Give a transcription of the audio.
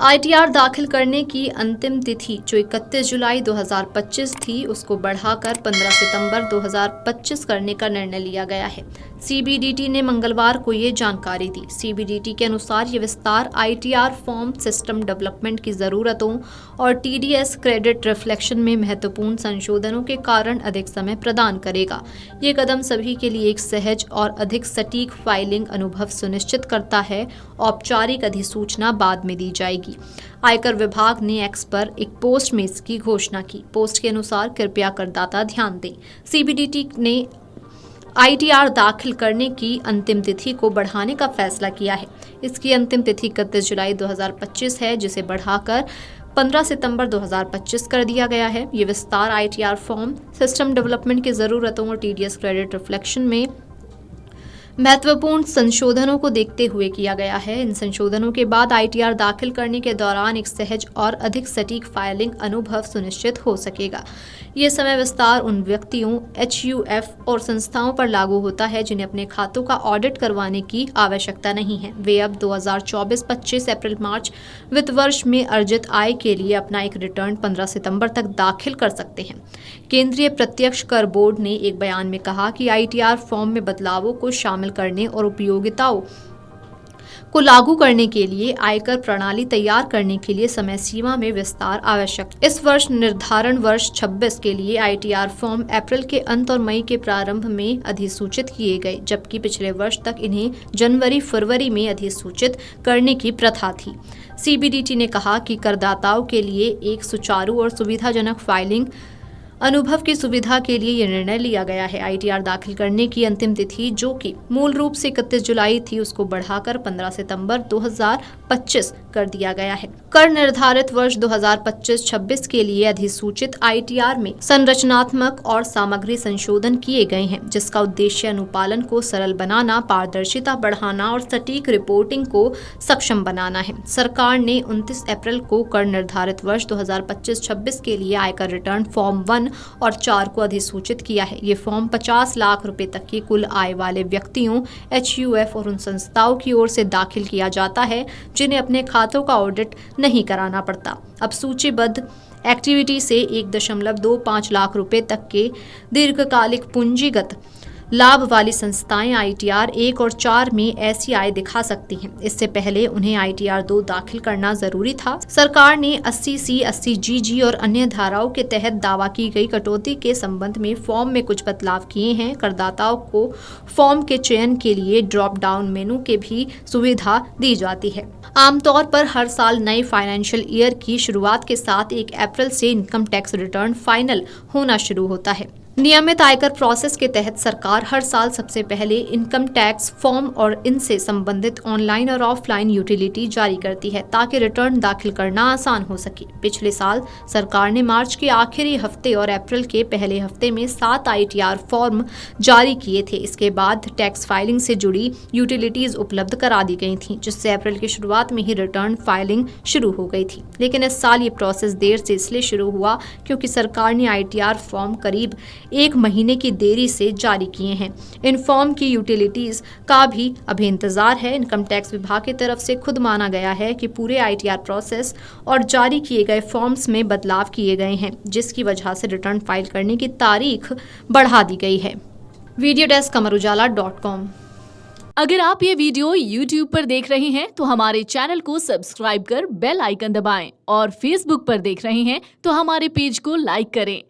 ITR दाखिल करने की अंतिम तिथि जो 31 जुलाई 2025 थी उसको बढ़ाकर 15 सितंबर 2025 करने का निर्णय लिया गया है। सीबीडीटी ने मंगलवार को ये जानकारी दी। सीबीडीटी के अनुसार ये विस्तार आईटीआर फॉर्म सिस्टम डेवलपमेंट की जरूरतों और टीडीएस क्रेडिट रिफ्लेक्शन में महत्वपूर्ण संशोधनों के कारण अधिक समय प्रदान करेगा। ये कदम सभी के लिए एक सहज और अधिक सटीक फाइलिंग अनुभव सुनिश्चित करता है। औपचारिक अधिसूचना बाद में दी जाएगी। आयकर विभाग ने एक्स पर एक पोस्ट में इसकी घोषणा की। पोस्ट के अनुसार कृपया करदाता ध्यान दें, सीबीडीटी ने आईटीआर दाखिल करने की अंतिम तिथि को बढ़ाने का फैसला किया है। इसकी अंतिम तिथि 31 जुलाई 2025 है, जिसे बढ़ाकर 15 सितंबर 2025 कर दिया गया है। ये विस्तार आईटीआर फॉर्म सिस्टम डेवलपमेंट की जरूरतों और टीडीएस क्रेडिट रिफ्लेक्शन में महत्वपूर्ण संशोधनों को देखते हुए किया गया है। इन संशोधनों के बाद आईटीआर दाखिल करने के दौरान एक सहज और अधिक सटीक फाइलिंग अनुभव सुनिश्चित हो सकेगा। ये समय विस्तार उन व्यक्तियों, एचयूएफ और संस्थाओं पर लागू होता है जिन्हें अपने खातों का ऑडिट करवाने की आवश्यकता नहीं है। वे अब 2024-25 अप्रैल-मार्च वित्त वर्ष में अर्जित आय के लिए अपना एक रिटर्न 15 सितंबर तक दाखिल कर सकते हैं। केंद्रीय प्रत्यक्ष कर बोर्ड ने एक बयान में कहा कि आईटीआर फॉर्म में बदलावों को शामिल करने और उपयोगिताओं को लागू करने के लिए आयकर प्रणाली तैयार करने के लिए समय सीमा में विस्तार आवश्यक। इस वर्ष निर्धारण वर्ष 26 के लिए आईटीआर फॉर्म अप्रैल के अंत और मई के प्रारंभ में अधिसूचित किए गए, जबकि पिछले वर्ष तक इन्हें जनवरी-फरवरी में अधिसूचित करने की प्रथा थी। सीबीडीटी ने कहा कि करदाताओं के लिए एक सुचारू और सुविधाजनक फाइलिंग अनुभव की सुविधा के लिए यह निर्णय लिया गया है। आईटीआर दाखिल करने की अंतिम तिथि, जो कि मूल रूप से 31 जुलाई थी, उसको बढ़ाकर 15 सितंबर 2025 कर दिया गया है। कर निर्धारित वर्ष 2025-26 के लिए अधिसूचित आईटीआर में संरचनात्मक और सामग्री संशोधन किए गए हैं, जिसका उद्देश्य अनुपालन को सरल बनाना, पारदर्शिता बढ़ाना और सटीक रिपोर्टिंग को सक्षम बनाना है। सरकार ने 29 अप्रैल को कर निर्धारित वर्ष 2025-26 के लिए आयकर रिटर्न फॉर्म 1 और 4 को अधिसूचित किया है। ये फॉर्म 50 लाख रुपए तक की कुल आय वाले व्यक्तियों, एचयूएफ और उन संस्थाओं की ओर से दाखिल किया जाता है जिन्हें अपने खातों का ऑडिट नहीं कराना पड़ता। अब सूचीबद्ध एक्टिविटी से 1.25 लाख रुपए तक के दीर्घकालिक पूंजीगत लाभ वाली संस्थाएं आईटीआर 1 और 4 में ऐसी आय दिखा सकती हैं। इससे पहले उन्हें आईटीआर 2 दाखिल करना जरूरी था। सरकार ने 80C, 80GG और अन्य धाराओं के तहत दावा की गई कटौती के संबंध में फॉर्म में कुछ बदलाव किए हैं। करदाताओं को फॉर्म के चयन के लिए ड्रॉप डाउन मेनू की भी सुविधा दी जाती है। आमतौर पर हर साल नए फाइनेंशियल ईयर की शुरुआत के साथ 1 अप्रैल से इनकम टैक्स रिटर्न फाइनल होना शुरू होता है। नियमित आयकर प्रोसेस के तहत सरकार हर साल सबसे पहले इनकम टैक्स फॉर्म और इनसे संबंधित ऑनलाइन और ऑफलाइन यूटिलिटी जारी करती है ताकि रिटर्न दाखिल करना आसान हो सके। पिछले साल सरकार ने मार्च के आखिरी हफ्ते और अप्रैल के पहले हफ्ते में 7 आईटीआर फॉर्म जारी किए थे। इसके बाद टैक्स फाइलिंग से जुड़ी यूटिलिटीज उपलब्ध करा दी गई थी, जिससे अप्रैल की शुरुआत में ही रिटर्न फाइलिंग शुरू हो गई थी। लेकिन इस साल ये प्रोसेस देर से इसलिए शुरू हुआ क्योंकि सरकार ने आईटीआर फॉर्म करीब 1 महीने की देरी से जारी किए हैं। इन फॉर्म की यूटिलिटीज का भी अभी इंतजार है। इनकम टैक्स विभाग की तरफ से खुद माना गया है कि पूरे आईटीआर प्रोसेस और जारी किए गए फॉर्म्स में बदलाव किए गए हैं, जिसकी वजह से रिटर्न फाइल करने की तारीख बढ़ा दी गई है। Video desk amarujala.com। अगर आप ये वीडियो YouTube पर देख रहे हैं तो हमारे चैनल को सब्सक्राइब कर बेल आइकन दबाएं और Facebook पर देख रहे हैं तो हमारे पेज को लाइक करें।